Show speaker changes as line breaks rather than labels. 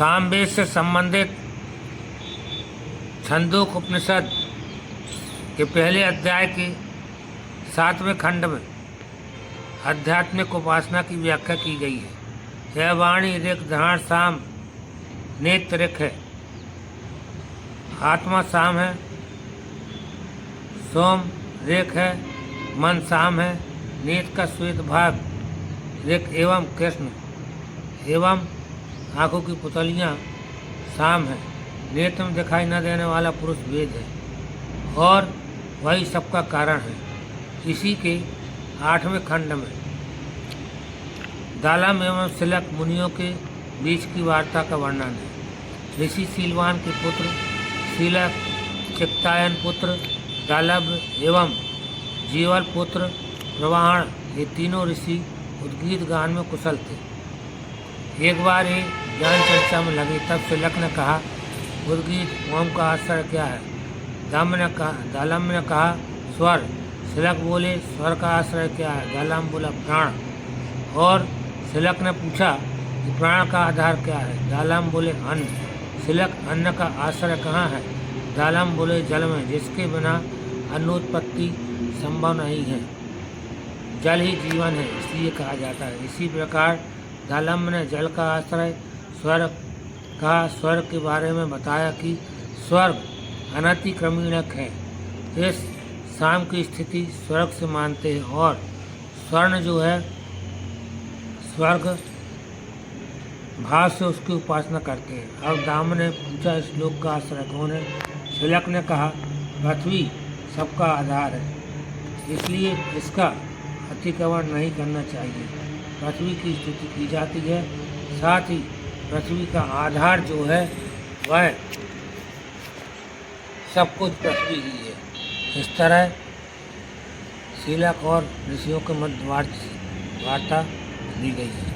सामवेद से संबंधित छंदोक उपनिषद के पहले अध्याय के 7वें खंड में आध्यात्मिक उपासना की व्याख्या की गई है। यह वाणी ऋक धारण साम नेत्र ऋक है, आत्मा साम है, सोम ऋक है, मन साम है, नेत्र का श्वेत भाग ऋक एवं कृष्ण एवं आंखों की पुतलियाँ साम है। नेत्र में दिखाई न देने वाला पुरुष वेद है और वही सबका कारण है। इसी के 8वें खंड में दालम एवं सिलक मुनियों के बीच की वार्ता का वर्णन है। ऋषि सीलवान के पुत्र सिलक, चिक्तायन पुत्र दालब एवं जीवल पुत्र प्रवाहण, ये तीनों ऋषि उद्गीत गान में कुशल थे। एक बार ये ज्ञान चर्चा में लगे, तब सिलक ने कहा, उद्गीत ओम का आश्रय क्या है? दालम ने कहा स्वर। सिलक बोले, स्वर का आश्रय क्या है? दालम बोला प्राण। और सिलक ने पूछा कि प्राण का आधार क्या है? दालम बोले अन्न। सिलक, अन्न का आश्रय कहाँ है? दालम बोले जल में, जिसके बिना अन्नोत्पत्ति संभव नहीं है। जल ही जीवन है, इसलिए कहा जाता है। इसी प्रकार दालम ने जल का आश्रय स्वर कहा। स्वर्ग के बारे में बताया कि स्वर्ग अनतिक्रमणीक है। इस शाम की स्थिति स्वर्ग से मानते हैं और स्वर्ण जो है स्वर्ग भाव से उसकी उपासना करते हैं। अब दाम ने पूछा, इस लोक का आश्रय कौन है? सिलक ने कहा, पृथ्वी सबका आधार है, इसलिए इसका अतिक्रमण नहीं करना चाहिए। पृथ्वी की स्तुति की जाती है, साथ ही पृथ्वी का आधार जो है वह सब कुछ पृथ्वी ही है। इस तरह सिलक और ऋषियों के मध्य वार्ता दी गई है।